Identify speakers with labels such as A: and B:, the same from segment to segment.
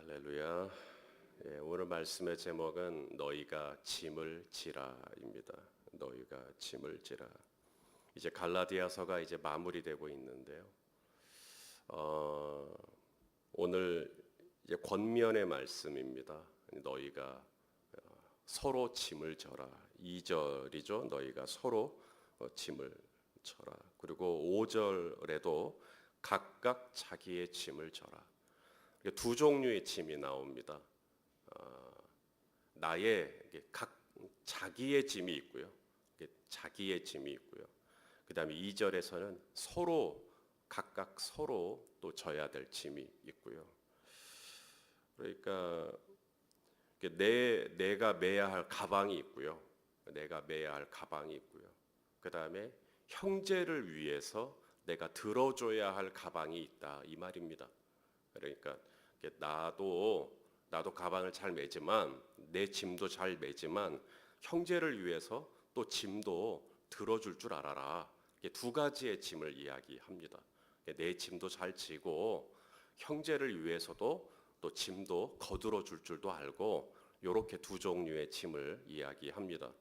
A: 할렐루야. 오늘 말씀의 제목은 너희가 짐을 지라입니다. 너희가 짐을 지라. 이제 갈라디아서가 이제 마무리되고 있는데요. 오늘 이제 권면의 말씀입니다. 너희가 서로 짐을 져라. 2절이죠. 너희가 서로 짐을 져라. 그리고 5절에도 각각 자기의 짐을 져라. 두 종류의 짐이 나옵니다. 나의 각 자기의 짐이 있고요. 자기의 짐이 있고요. 그 다음에 2절에서는 서로 각각 서로 또 져야 될 짐이 있고요. 그러니까 내가 매야 할 가방이 있고요. 내가 매야 할 가방이 있고요. 그 다음에 형제를 위해서 내가 들어줘야 할 가방이 있다 이 말입니다. 그러니까 나도 가방을 잘 매지만 내 짐도 잘 매지만 형제를 위해서 또 짐도 들어줄 줄 알아라. 두 가지의 짐을 이야기합니다. 내 짐도 잘 지고 형제를 위해서도 또 짐도 거들어 줄 줄도 알고 이렇게 두 종류의 짐을 이야기합니다.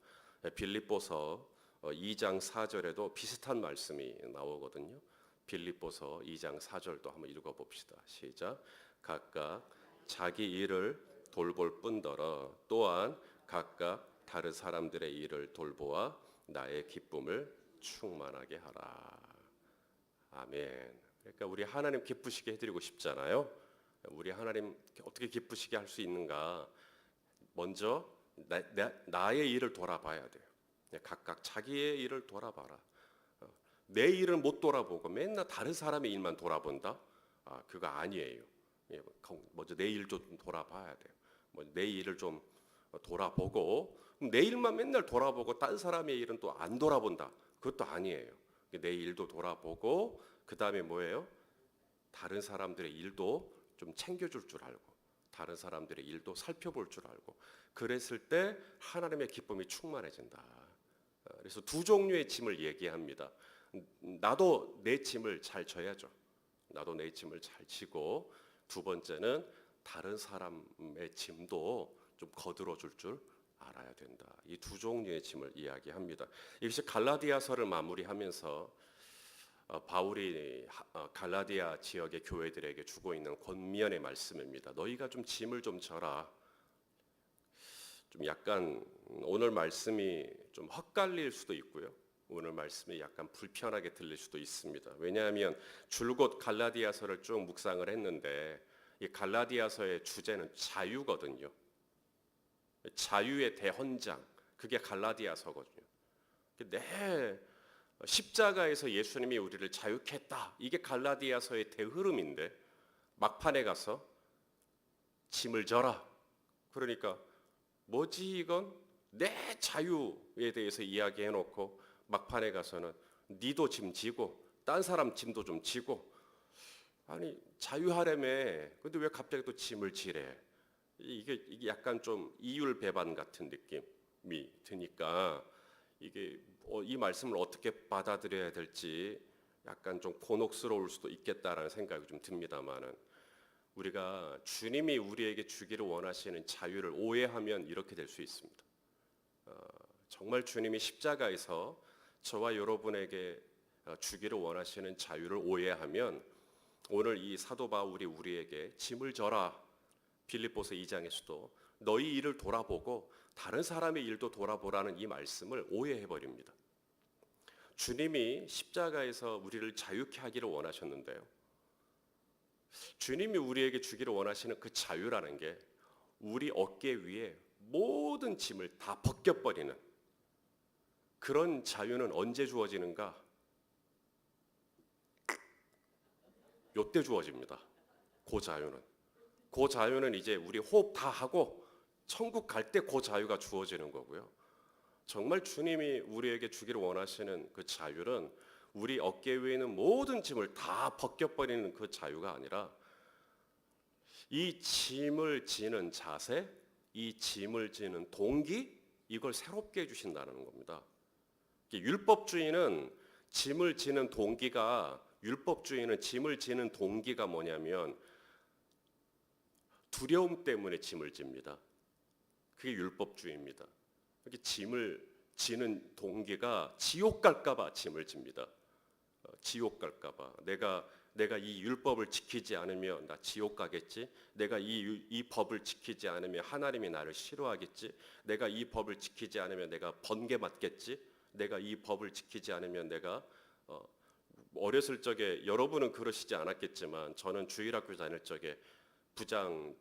A: 빌립보서 2장 4절에도 비슷한 말씀이 나오거든요. 빌립보서 2장 4절도 한번 읽어봅시다. 시작. 각각 자기 일을 돌볼 뿐더러 또한 각각 다른 사람들의 일을 돌보아 나의 기쁨을 충만하게 하라. 아멘. 그러니까 우리 하나님 기쁘시게 해드리고 싶잖아요. 우리 하나님 어떻게 기쁘시게 할 수 있는가? 먼저 나의 일을 돌아봐야 돼요. 각각 자기의 일을 돌아봐라. 내 일을 못 돌아보고 맨날 다른 사람의 일만 돌아본다? 그거 아니에요. 먼저 내 일 좀 돌아봐야 돼요. 내 일을 좀 돌아보고 내 일만 맨날 돌아보고 다른 사람의 일은 또 안 돌아본다. 그것도 아니에요. 내 일도 돌아보고 그 다음에 뭐예요? 다른 사람들의 일도 좀 챙겨줄 줄 알고 다른 사람들의 일도 살펴볼 줄 알고 그랬을 때 하나님의 기쁨이 충만해진다. 그래서 두 종류의 짐을 얘기합니다. 나도 내 짐을 잘 져야죠. 나도 내 짐을 잘 지고 두 번째는 다른 사람의 짐도 좀 거들어 줄 줄 알아야 된다. 이 두 종류의 짐을 이야기합니다. 이것이 갈라디아서를 마무리하면서 바울이 갈라디아 지역의 교회들에게 주고 있는 권면의 말씀입니다. 너희가 좀 짐을 좀 져라. 좀 약간 오늘 말씀이 좀 헛갈릴 수도 있고요. 오늘 말씀이 약간 불편하게 들릴 수도 있습니다. 왜냐하면 줄곧 갈라디아서를 쭉 묵상을 했는데 이 갈라디아서의 주제는 자유거든요. 자유의 대헌장, 그게 갈라디아서거든요. 내 십자가에서 예수님이 우리를 자유케 했다. 이게 갈라디아서의 대흐름인데 막판에 가서 짐을 져라. 그러니까 뭐지 이건? 내 자유에 대해서 이야기해놓고 막판에 가서는 니도 짐 지고 딴 사람 짐도 좀 지고 아니 자유하려며 근데 왜 갑자기 또 짐을 지래? 이게 약간 좀 이율배반 같은 느낌이 드니까 이게 이 말씀을 어떻게 받아들여야 될지 약간 좀 곤혹스러울 수도 있겠다라는 생각이 좀 듭니다만은 우리가 주님이 우리에게 주기를 원하시는 자유를 오해하면 이렇게 될 수 있습니다. 정말 주님이 십자가에서 저와 여러분에게 주기를 원하시는 자유를 오해하면 오늘 이 사도 바울이 우리에게 짐을 져라. 빌립보서 2장에서도 너희 일을 돌아보고 다른 사람의 일도 돌아보라는 이 말씀을 오해해버립니다. 주님이 십자가에서 우리를 자유케 하기를 원하셨는데요. 주님이 우리에게 주기를 원하시는 그 자유라는 게 우리 어깨 위에 모든 짐을 다 벗겨버리는 그런 자유는 언제 주어지는가? 요때 주어집니다. 그 자유는 이제 우리 호흡 다 하고 천국 갈 때 그 자유가 주어지는 거고요. 정말 주님이 우리에게 주기를 원하시는 그 자유는 우리 어깨 위에 있는 모든 짐을 다 벗겨버리는 그 자유가 아니라 이 짐을 지는 자세, 이 짐을 지는 동기, 이걸 새롭게 해주신다는 겁니다. 율법주의는 짐을 지는 동기가 뭐냐면 두려움 때문에 짐을 집니다. 그게 율법주의입니다. 이렇게 짐을 지는 동기가 지옥 갈까봐 짐을 집니다. 지옥 갈까봐 내가 이 율법을 지키지 않으면 나 지옥 가겠지. 내가 이 법을 지키지 않으면 하나님이 나를 싫어하겠지. 내가 이 법을 지키지 않으면 내가 번개 맞겠지. 내가 이 법을 지키지 않으면 내가 어렸을 적에 여러분은 그러시지 않았겠지만 저는 주일학교 다닐 적에 부장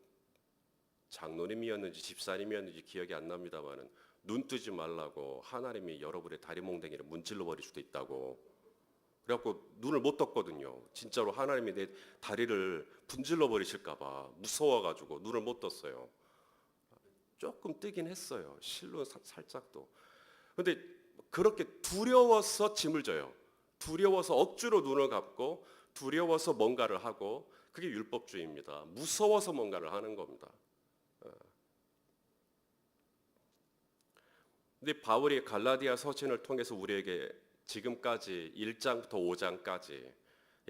A: 장로님이었는지 집사님이었는지 기억이 안 납니다만은 눈 뜨지 말라고 하나님이 여러분의 다리 몽댕이를 문질러 버릴 수도 있다고. 그래갖고 눈을 못 떴거든요. 진짜로 하나님이 내 다리를 분질러 버리실까봐 무서워가지고 눈을 못 떴어요. 조금 뜨긴 했어요. 실로 살짝도. 근데 그렇게 두려워서 짐을 져요. 두려워서 억지로 눈을 감고 두려워서 뭔가를 하고 그게 율법주의입니다. 무서워서 뭔가를 하는 겁니다. 근데 바울이 갈라디아 서신을 통해서 우리에게 지금까지 1장부터 5장까지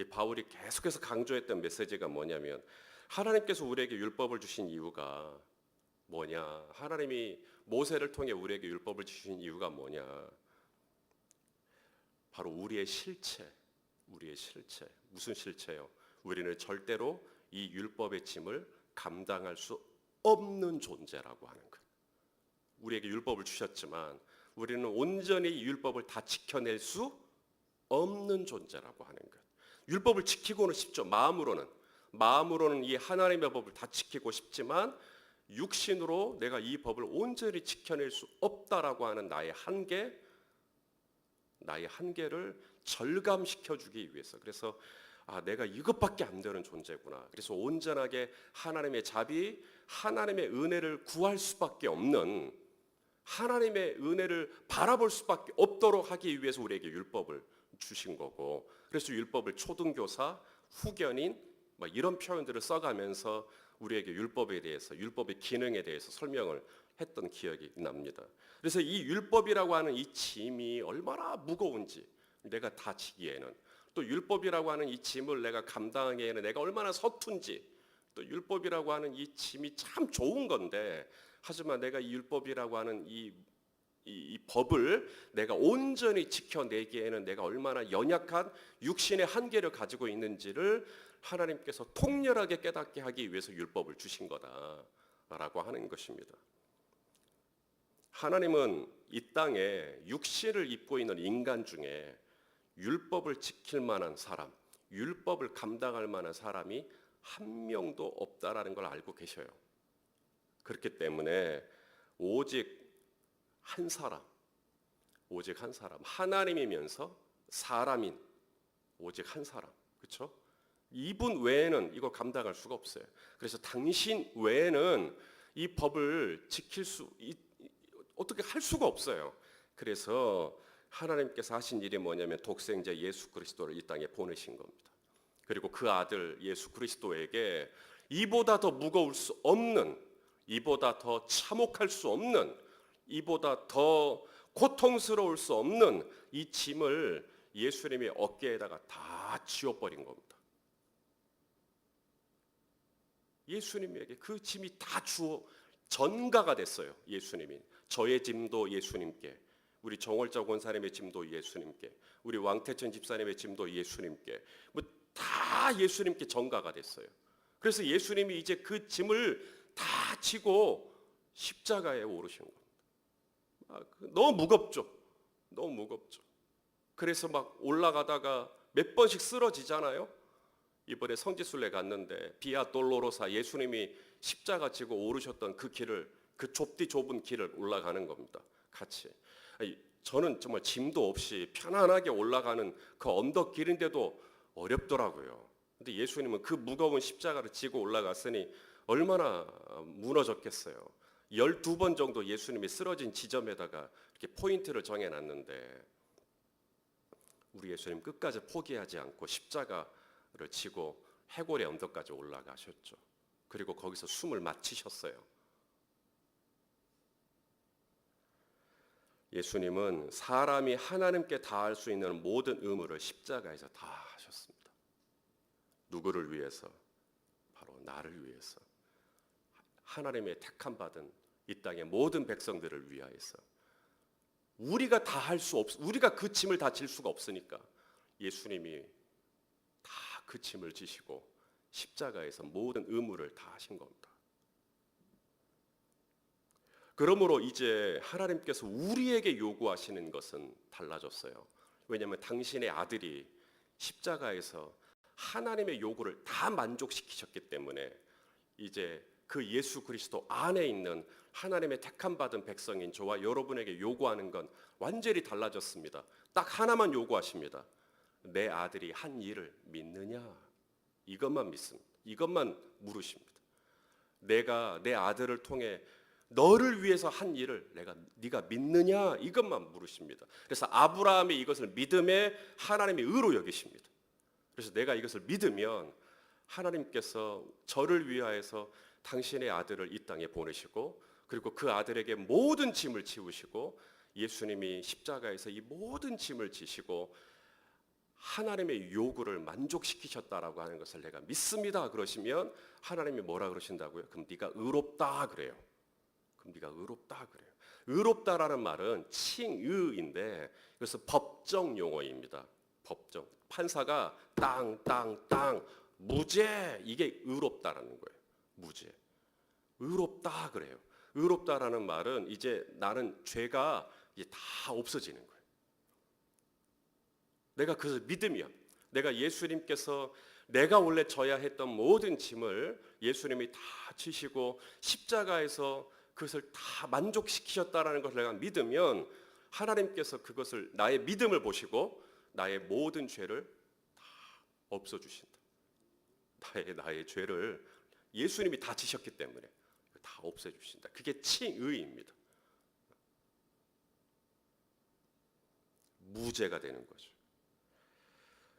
A: 바울이 계속해서 강조했던 메시지가 뭐냐면 하나님께서 우리에게 율법을 주신 이유가 뭐냐? 하나님이 모세를 통해 우리에게 율법을 주신 이유가 뭐냐? 바로 우리의 실체. 무슨 실체요? 우리는 절대로 이 율법의 짐을 감당할 수 없는 존재라고 하는 것. 우리에게 율법을 주셨지만 우리는 온전히 이 율법을 다 지켜낼 수 없는 존재라고 하는 것. 율법을 지키고는 싶죠. 마음으로는 이 하나님의 법을 다 지키고 싶지만 육신으로 내가 이 법을 온전히 지켜낼 수 없다라고 하는 나의 한계를 절감시켜주기 위해서. 그래서 내가 이것밖에 안 되는 존재구나. 그래서 온전하게 하나님의 자비, 하나님의 은혜를 구할 수밖에 없는, 하나님의 은혜를 바라볼 수밖에 없도록 하기 위해서 우리에게 율법을 주신 거고, 그래서 율법을 초등교사, 후견인 이런 표현들을 써가면서 우리에게 율법에 대해서, 율법의 기능에 대해서 설명을 했던 기억이 납니다. 그래서 이 율법이라고 하는 이 짐이 얼마나 무거운지 내가 다 지기에는, 또 율법이라고 하는 이 짐을 내가 감당하기에는 내가 얼마나 서툰지, 또 율법이라고 하는 이 짐이 참 좋은 건데 하지만 내가 이 율법이라고 하는 이 법을 내가 온전히 지켜내기에는 내가 얼마나 연약한 육신의 한계를 가지고 있는지를 하나님께서 통렬하게 깨닫게 하기 위해서 율법을 주신 거다라고 하는 것입니다. 하나님은 이 땅에 육신을 입고 있는 인간 중에 율법을 지킬 만한 사람, 율법을 감당할 만한 사람이 한 명도 없다라는 걸 알고 계셔요. 그렇기 때문에 오직 한 사람, 하나님이면서 사람인 오직 한 사람, 그렇죠? 이분 외에는 이걸 감당할 수가 없어요. 그래서 당신 외에는 이 법을 지킬 수 어떻게 할 수가 없어요. 그래서 하나님께서 하신 일이 뭐냐면 독생자 예수 그리스도를 이 땅에 보내신 겁니다. 그리고 그 아들 예수 그리스도에게 이보다 더 무거울 수 없는, 이보다 더 참혹할 수 없는, 이보다 더 고통스러울 수 없는 이 짐을 예수님의 어깨에다가 다 지워버린 겁니다. 예수님에게 그 짐이 다 전가가 됐어요. 예수님이. 저의 짐도 예수님께, 우리 정월자 권사님의 짐도 예수님께, 우리 왕태천 집사님의 짐도 예수님께, 다 예수님께 전가가 됐어요. 그래서 예수님이 이제 그 짐을 다 지고 십자가에 오르신 겁니다. 너무 무겁죠. 그래서 막 올라가다가 몇 번씩 쓰러지잖아요. 이번에 성지순례 갔는데 비아 돌로로사, 예수님이 십자가 지고 오르셨던 그 길을, 그 좁은 길을 올라가는 겁니다. 같이. 저는 정말 짐도 없이 편안하게 올라가는 그 언덕 길인데도 어렵더라고요. 근데 예수님은 그 무거운 십자가를 지고 올라갔으니 얼마나 무너졌겠어요. 12번 정도 예수님이 쓰러진 지점에다가 이렇게 포인트를 정해놨는데 우리 예수님 끝까지 포기하지 않고 십자가를 지고 해골의 언덕까지 올라가셨죠. 그리고 거기서 숨을 마치셨어요. 예수님은 사람이 하나님께 다할 수 있는 모든 의무를 십자가에서 다 하셨습니다. 누구를 위해서? 바로 나를 위해서. 하나님의 택함 받은 이 땅의 모든 백성들을 위하여서 우리가 다 할 수 없, 우리가 그 짐을 다 질 수가 없으니까 예수님이 다 그 짐을 지시고 십자가에서 모든 의무를 다 하신 겁니다. 그러므로 이제 하나님께서 우리에게 요구하시는 것은 달라졌어요. 왜냐하면 당신의 아들이 십자가에서 하나님의 요구를 다 만족시키셨기 때문에 이제 그 예수 그리스도 안에 있는 하나님의 택함 받은 백성인 저와 여러분에게 요구하는 건 완전히 달라졌습니다. 딱 하나만 요구하십니다. 내 아들이 한 일을 믿느냐? 이것만 믿습니다. 이것만 물으십니다. 내가 내 아들을 통해 너를 위해서 한 일을 네가 믿느냐? 이것만 물으십니다. 그래서 아브라함이 이것을 믿음에 하나님이 의로 여기십니다. 그래서 내가 이것을 믿으면 하나님께서 저를 위하여서 당신의 아들을 이 땅에 보내시고 그리고 그 아들에게 모든 짐을 지우시고 예수님이 십자가에서 이 모든 짐을 지시고 하나님의 요구를 만족시키셨다라고 하는 것을 내가 믿습니다. 그러시면 하나님이 뭐라 그러신다고요? 그럼 네가 의롭다 그래요. 그럼 네가 의롭다 그래요. 의롭다라는 말은 칭의인데 그래서 법정 용어입니다. 법정. 판사가 땅 무죄 이게 의롭다라는 거예요. 무죄. 의롭다 그래요. 의롭다라는 말은 이제 나는 죄가 이제 다 없어지는 거예요. 내가 그것을 믿으면 내가 예수님께서 내가 원래 져야 했던 모든 짐을 예수님이 다 지시고 십자가에서 그것을 다 만족시키셨다라는 것을 내가 믿으면 하나님께서 그것을 나의 믿음을 보시고 나의 모든 죄를 다 없어주신다. 나의 죄를 예수님이 다 지셨기 때문에 다 없애주신다. 그게 칭의입니다. 무죄가 되는 거죠.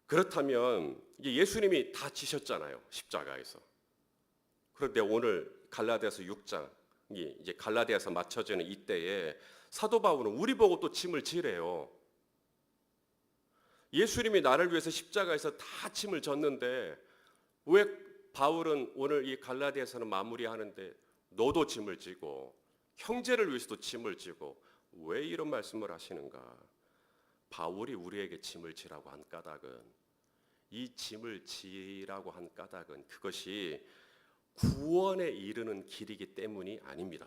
A: 그렇다면 예수님이 다 지셨잖아요. 십자가에서. 그런데 오늘 갈라디아서 6장이 이제 갈라디아서 맞춰지는 이때에 사도 바울은 우리 보고 또 짐을 지래요. 예수님이 나를 위해서 십자가에서 다 짐을 졌는데 왜 바울은 오늘 이 갈라디아서는 마무리하는데 너도 짐을 지고 형제를 위해서도 짐을 지고 왜 이런 말씀을 하시는가? 바울이 우리에게 짐을 지라고 한 까닭은 이 짐을 지라고 한 까닭은 그것이 구원에 이르는 길이기 때문이 아닙니다.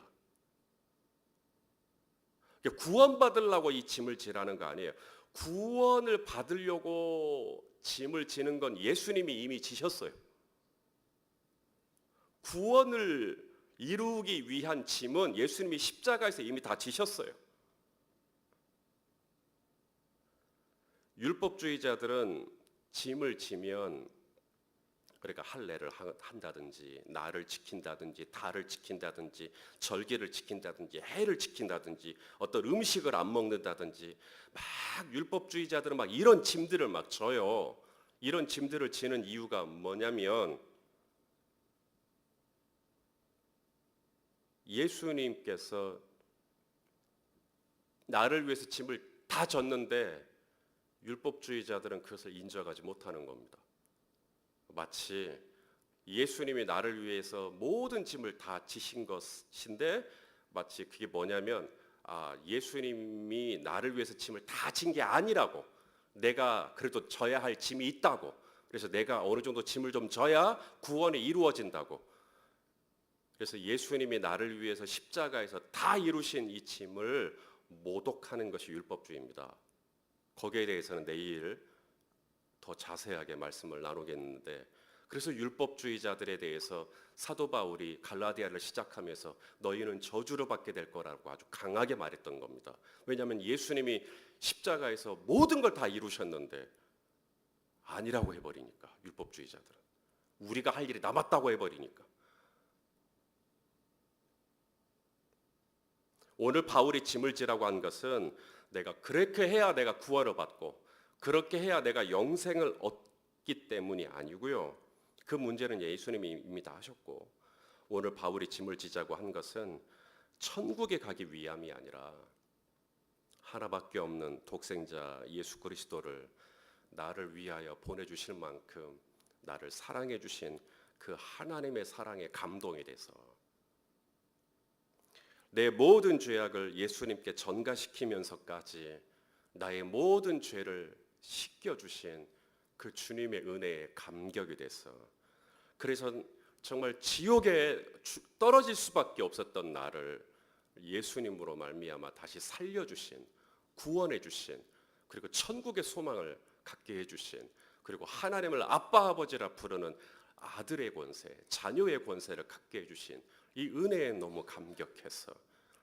A: 구원받으려고 이 짐을 지라는 거 아니에요. 구원을 받으려고 짐을 지는 건 예수님이 이미 지셨어요. 구원을 이루기 위한 짐은 예수님이 십자가에서 이미 다 지셨어요. 율법주의자들은 짐을 지면 그러니까 할례를 한다든지 나를 지킨다든지 달을 지킨다든지 절기를 지킨다든지 해를 지킨다든지 어떤 음식을 안 먹는다든지 막 율법주의자들은 막 이런 짐들을 막 져요. 이런 짐들을 지는 이유가 뭐냐면 예수님께서 나를 위해서 짐을 다 졌는데 율법주의자들은 그것을 인정하지 못하는 겁니다. 마치 예수님이 나를 위해서 모든 짐을 다 지신 것인데 마치 그게 뭐냐면 예수님이 나를 위해서 짐을 다 진 게 아니라고 내가 그래도 져야 할 짐이 있다고 그래서 내가 어느 정도 짐을 좀 져야 구원이 이루어진다고 그래서 예수님이 나를 위해서 십자가에서 다 이루신 이 짐을 모독하는 것이 율법주의입니다. 거기에 대해서는 내일 더 자세하게 말씀을 나누겠는데 그래서 율법주의자들에 대해서 사도 바울이 갈라디아를 시작하면서 너희는 저주를 받게 될 거라고 아주 강하게 말했던 겁니다. 왜냐하면 예수님이 십자가에서 모든 걸 다 이루셨는데 아니라고 해버리니까 율법주의자들은 우리가 할 일이 남았다고 해버리니까 오늘 바울이 짐을 지라고 한 것은 내가 그렇게 해야 내가 구원을 받고 그렇게 해야 내가 영생을 얻기 때문이 아니고요. 그 문제는 예수님이 이미 다 하셨고 오늘 바울이 짐을 지자고 한 것은 천국에 가기 위함이 아니라 하나밖에 없는 독생자 예수 그리스도를 나를 위하여 보내주실 만큼 나를 사랑해 주신 그 하나님의 사랑에 감동이 돼서 내 모든 죄악을 예수님께 전가시키면서까지 나의 모든 죄를 씻겨주신 그 주님의 은혜에 감격이 됐어. 그래서 정말 지옥에 떨어질 수밖에 없었던 나를 예수님으로 말미암아 다시 살려주신, 구원해주신, 그리고 천국의 소망을 갖게 해주신, 그리고 하나님을 아빠 아버지라 부르는 아들의 권세, 자녀의 권세를 갖게 해주신 이 은혜에 너무 감격해서,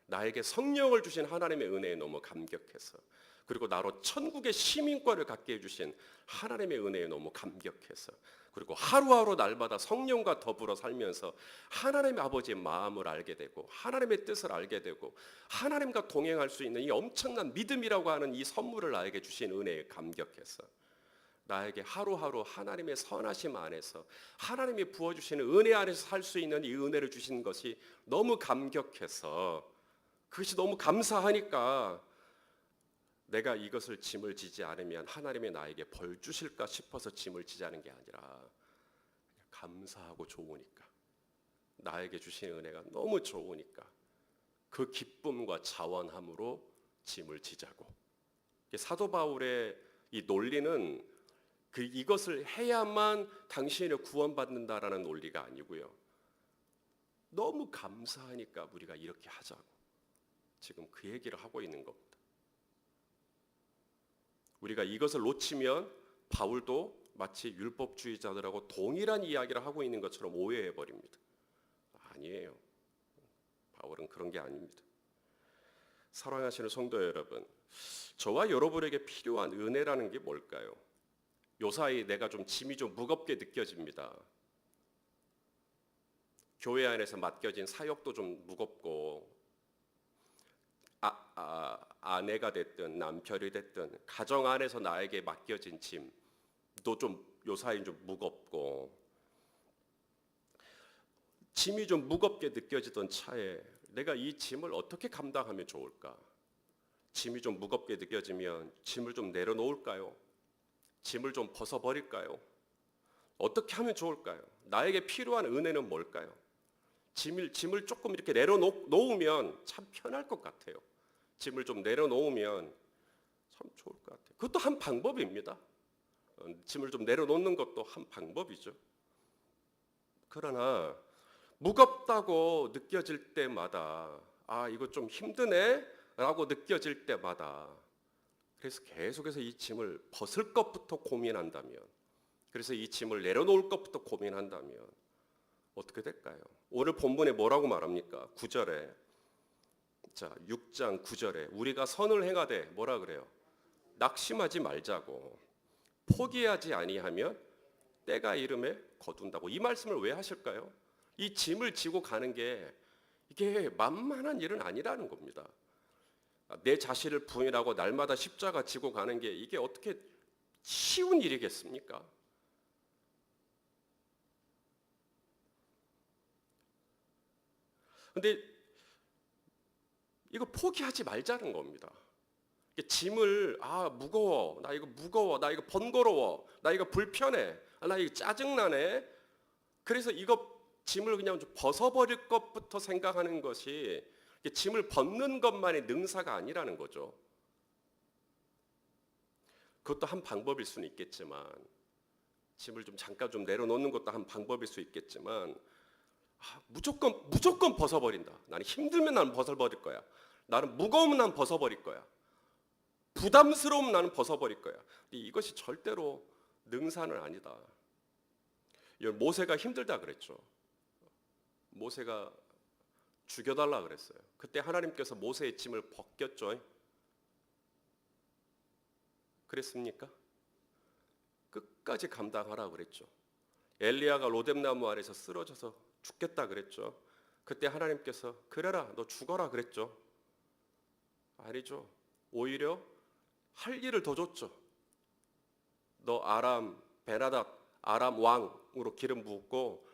A: 나에게 성령을 주신 하나님의 은혜에 너무 감격해서, 그리고 나로 천국의 시민권을 갖게 해주신 하나님의 은혜에 너무 감격해서, 그리고 하루하루 날마다 성령과 더불어 살면서 하나님의 아버지의 마음을 알게 되고 하나님의 뜻을 알게 되고 하나님과 동행할 수 있는 이 엄청난 믿음이라고 하는 이 선물을 나에게 주신 은혜에 감격해서, 나에게 하루하루 하나님의 선하심 안에서 하나님이 부어주시는 은혜 안에서 살 수 있는 이 은혜를 주신 것이 너무 감격해서, 그것이 너무 감사하니까 내가 이것을 짐을 지지 않으면 하나님이 나에게 벌 주실까 싶어서 짐을 지자는 게 아니라 감사하고 좋으니까, 나에게 주신 은혜가 너무 좋으니까 그 기쁨과 자원함으로 짐을 지자고. 사도 바울의 이 논리는 이것을 해야만 당신을 구원받는다라는 논리가 아니고요, 너무 감사하니까 우리가 이렇게 하자고 지금 그 얘기를 하고 있는 겁니다. 우리가 이것을 놓치면 바울도 마치 율법주의자들하고 동일한 이야기를 하고 있는 것처럼 오해해 버립니다. 아니에요. 바울은 그런 게 아닙니다. 사랑하시는 성도 여러분, 저와 여러분에게 필요한 은혜라는 게 뭘까요? 요사이 내가 좀 짐이 좀 무겁게 느껴집니다. 교회 안에서 맡겨진 사역도 좀 무겁고, 아내가 됐든 남편이 됐든 가정 안에서 나에게 맡겨진 짐도 좀 요사이 좀 무겁고, 짐이 좀 무겁게 느껴지던 차에 내가 이 짐을 어떻게 감당하면 좋을까? 짐이 좀 무겁게 느껴지면 짐을 좀 내려놓을까요? 짐을 좀 벗어버릴까요? 어떻게 하면 좋을까요? 나에게 필요한 은혜는 뭘까요? 짐을 조금 이렇게 내려놓으면 참 편할 것 같아요. 짐을 좀 내려놓으면 참 좋을 것 같아요. 그것도 한 방법입니다. 짐을 좀 내려놓는 것도 한 방법이죠. 그러나 무겁다고 느껴질 때마다, 이거 좀 힘드네 라고 느껴질 때마다, 그래서 계속해서 이 짐을 벗을 것부터 고민한다면, 그래서 이 짐을 내려놓을 것부터 고민한다면 어떻게 될까요? 오늘 본문에 뭐라고 말합니까? 9절에, 자 6장 9절에 우리가 선을 행하되 뭐라 그래요? 낙심하지 말자고, 포기하지 아니하면 때가 이름에 거둔다고. 이 말씀을 왜 하실까요? 이 짐을 지고 가는 게 이게 만만한 일은 아니라는 겁니다. 내 자신을 부인하고 날마다 십자가 지고 가는 게 이게 어떻게 쉬운 일이겠습니까? 근데 이거 포기하지 말자는 겁니다. 짐을 무거워, 나 이거 무거워, 나 이거 번거로워, 나 이거 불편해, 나 이거 짜증나네. 그래서 이거 짐을 그냥 좀 벗어버릴 것부터 생각하는 것이 짐을 벗는 것만이 능사가 아니라는 거죠. 그것도 한 방법일 수는 있겠지만, 짐을 좀 잠깐 좀 내려놓는 것도 한 방법일 수 있겠지만, 무조건 벗어버린다. 나는 힘들면 나는 벗어버릴 거야. 나는 무거우면 나는 벗어버릴 거야. 부담스러우면 나는 벗어버릴 거야. 이것이 절대로 능사는 아니다. 모세가 힘들다 그랬죠. 모세가 죽여달라 그랬어요. 그때 하나님께서 모세의 짐을 벗겼죠. 그랬습니까? 끝까지 감당하라 그랬죠. 엘리야가 로뎀나무 아래서 쓰러져서 죽겠다 그랬죠. 그때 하나님께서 그래라, 너 죽어라 그랬죠. 아니죠. 오히려 할 일을 더 줬죠. 너 아람 베나닷 아람 왕으로 기름 붓고,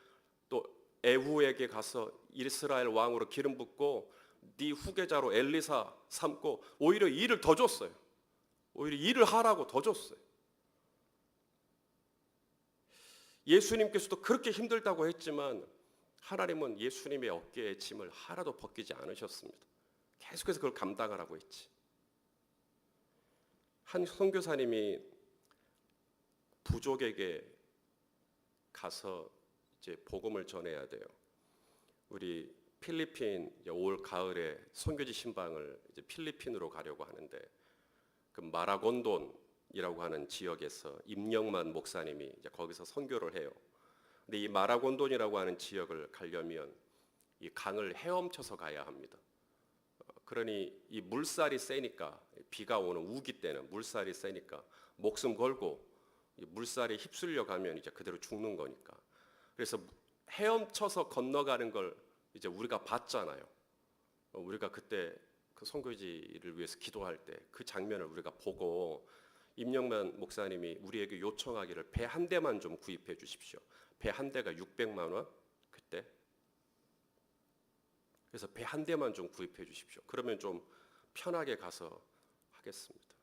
A: 또 에후에게 가서 이스라엘 왕으로 기름 붓고, 네 후계자로 엘리사 삼고, 오히려 일을 더 줬어요. 오히려 일을 하라고 더 줬어요. 예수님께서도 그렇게 힘들다고 했지만 하나님은 예수님의 어깨의 짐을 하나도 벗기지 않으셨습니다. 계속해서 그걸 감당하라고 했지. 한 선교사님이 부족에게 가서 이제 복음을 전해야 돼요. 우리 필리핀 올 가을에 선교지 신방을 이제 필리핀으로 가려고 하는데 그 마라곤돈이라고 하는 지역에서 임영만 목사님이 이제 거기서 선교를 해요. 근데 이 마라곤돈이라고 하는 지역을 가려면 이 강을 헤엄쳐서 가야 합니다. 그러니 이 물살이 세니까 비가 오는 우기 때는 물살이 세니까 목숨 걸고 이 물살에 휩쓸려 가면 이제 그대로 죽는 거니까. 그래서 헤엄쳐서 건너가는 걸 이제 우리가 봤잖아요. 우리가 그때 그 선교지를 위해서 기도할 때 그 장면을 우리가 보고 임영만 목사님이 우리에게 요청하기를 배 한 대만 좀 구입해 주십시오. 배 한 대가 600만 원 그때. 그래서 배 한 대만 좀 구입해 주십시오. 그러면 좀 편하게 가서 하겠습니다.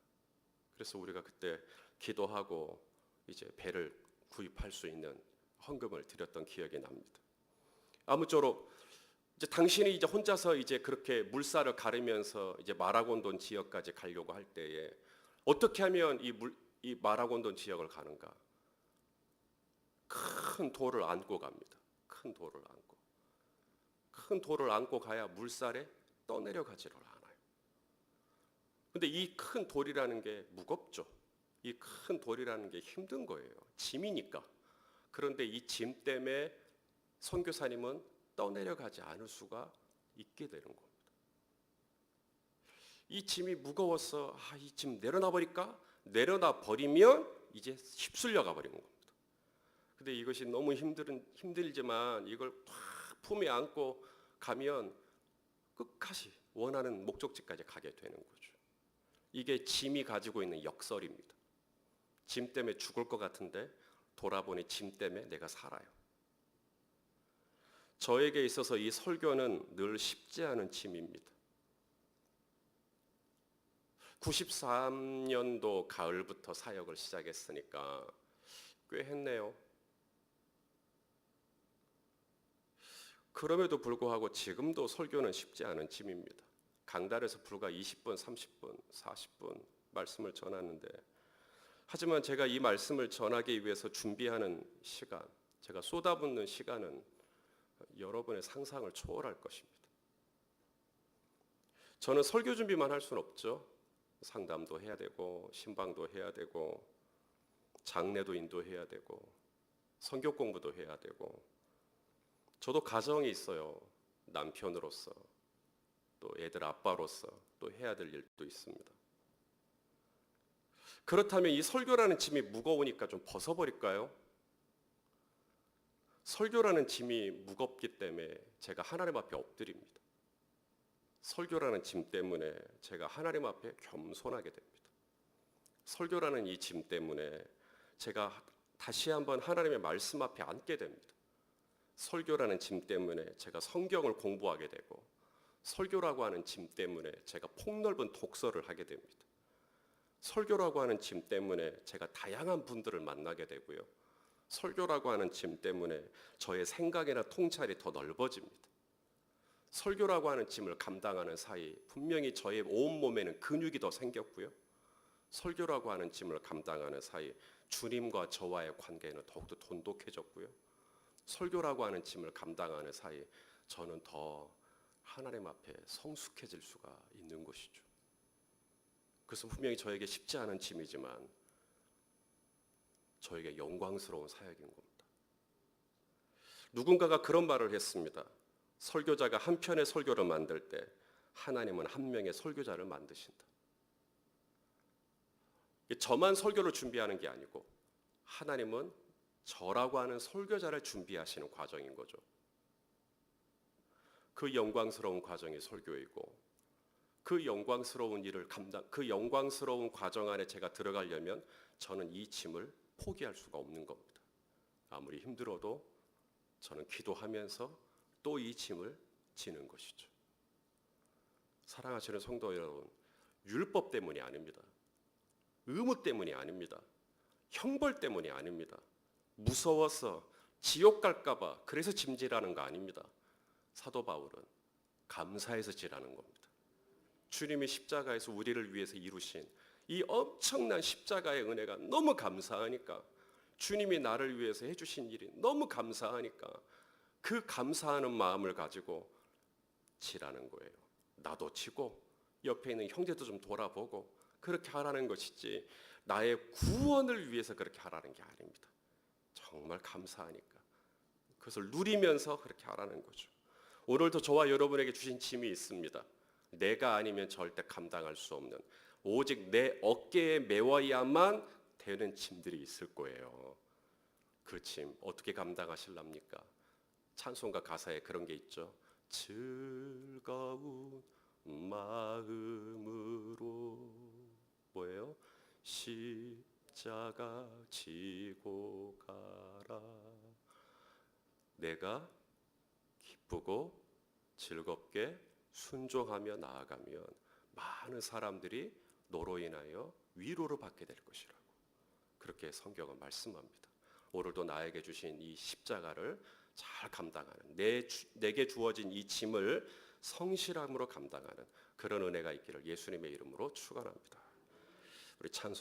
A: 그래서 우리가 그때 기도하고 이제 배를 구입할 수 있는 헌금을 드렸던 기억이 납니다. 아무쪼록 이제 당신이 이제 혼자서 이제 그렇게 물살을 가르면서 이제 마라곤돈 지역까지 가려고 할 때에 어떻게 하면 이 마라곤돈 지역을 가는가? 큰 돌을 안고 갑니다. 큰 돌을 안고. 큰 돌을 안고 가야 물살에 떠내려가지를 않아요. 근데 이 큰 돌이라는 게 무겁죠. 이 큰 돌이라는 게 힘든 거예요. 짐이니까. 그런데 이 짐 때문에 선교사님은 떠내려가지 않을 수가 있게 되는 겁니다. 이 짐이 무거워서 이 짐 내려놔 버릴까? 내려놔 버리면 이제 휩쓸려 가 버리는 겁니다. 근데 이것이 너무 힘들지만 이걸 팍 품에 안고 가면 끝까지 원하는 목적지까지 가게 되는 거죠. 이게 짐이 가지고 있는 역설입니다. 짐 때문에 죽을 것 같은데 돌아보니 짐 때문에 내가 살아요. 저에게 있어서 이 설교는 늘 쉽지 않은 짐입니다. 93년도 가을부터 사역을 시작했으니까 꽤 했네요. 그럼에도 불구하고 지금도 설교는 쉽지 않은 짐입니다. 강달에서 불과 20분, 30분, 40분 말씀을 전하는데 하지만 제가 이 말씀을 전하기 위해서 준비하는 시간, 제가 쏟아붓는 시간은 여러분의 상상을 초월할 것입니다. 저는 설교 준비만 할 수는 없죠. 상담도 해야 되고 신방도 해야 되고 장례도 인도해야 되고 선교 공부도 해야 되고 저도 가정이 있어요. 남편으로서 또 애들 아빠로서 또 해야 될 일도 있습니다. 그렇다면 이 설교라는 짐이 무거우니까 좀 벗어버릴까요? 설교라는 짐이 무겁기 때문에 제가 하나님 앞에 엎드립니다. 설교라는 짐 때문에 제가 하나님 앞에 겸손하게 됩니다. 설교라는 이 짐 때문에 제가 다시 한번 하나님의 말씀 앞에 앉게 됩니다. 설교라는 짐 때문에 제가 성경을 공부하게 되고 설교라고 하는 짐 때문에 제가 폭넓은 독서를 하게 됩니다. 설교라고 하는 짐 때문에 제가 다양한 분들을 만나게 되고요. 설교라고 하는 짐 때문에 저의 생각이나 통찰이 더 넓어집니다. 설교라고 하는 짐을 감당하는 사이 분명히 저의 온몸에는 근육이 더 생겼고요. 설교라고 하는 짐을 감당하는 사이 주님과 저와의 관계는 더욱더 돈독해졌고요. 설교라고 하는 짐을 감당하는 사이 저는 더 하나님 앞에 성숙해질 수가 있는 것이죠. 그래서 분명히 저에게 쉽지 않은 짐이지만 저에게 영광스러운 사역인 겁니다. 누군가가 그런 말을 했습니다. 설교자가 한 편의 설교를 만들 때 하나님은 한 명의 설교자를 만드신다. 저만 설교를 준비하는 게 아니고 하나님은 저라고 하는 설교자를 준비하시는 과정인 거죠. 그 영광스러운 과정이 설교이고 그 영광스러운 그 영광스러운 과정 안에 제가 들어가려면 저는 이 짐을 포기할 수가 없는 겁니다. 아무리 힘들어도 저는 기도하면서 또 이 짐을 지는 것이죠. 사랑하시는 성도 여러분, 율법 때문이 아닙니다. 의무 때문이 아닙니다. 형벌 때문이 아닙니다. 무서워서 지옥 갈까봐 그래서 짐지라는 거 아닙니다. 사도 바울은 감사해서 지라는 겁니다. 주님이 십자가에서 우리를 위해서 이루신 이 엄청난 십자가의 은혜가 너무 감사하니까, 주님이 나를 위해서 해주신 일이 너무 감사하니까 그 감사하는 마음을 가지고 지라는 거예요. 나도 지고 옆에 있는 형제도 좀 돌아보고 그렇게 하라는 것이지, 나의 구원을 위해서 그렇게 하라는 게 아닙니다. 정말 감사하니까 그것을 누리면서 그렇게 하라는 거죠. 오늘도 저와 여러분에게 주신 짐이 있습니다. 내가 아니면 절대 감당할 수 없는, 오직 내 어깨에 메워야만 되는 짐들이 있을 거예요. 그 짐 어떻게 감당하실랍니까? 찬송가 가사에 그런 게 있죠. 즐거운 마음으로 뭐예요? 십자가 지고 가라. 내가 기쁘고 즐겁게 순종하며 나아가면 많은 사람들이 너로 인하여 위로를 받게 될 것이라고, 그렇게 성경은 말씀합니다. 오늘도 나에게 주신 이 십자가를 잘 감당하는, 내게 주어진 이 짐을 성실함으로 감당하는 그런 은혜가 있기를 예수님의 이름으로 축원합니다. 우리 찬송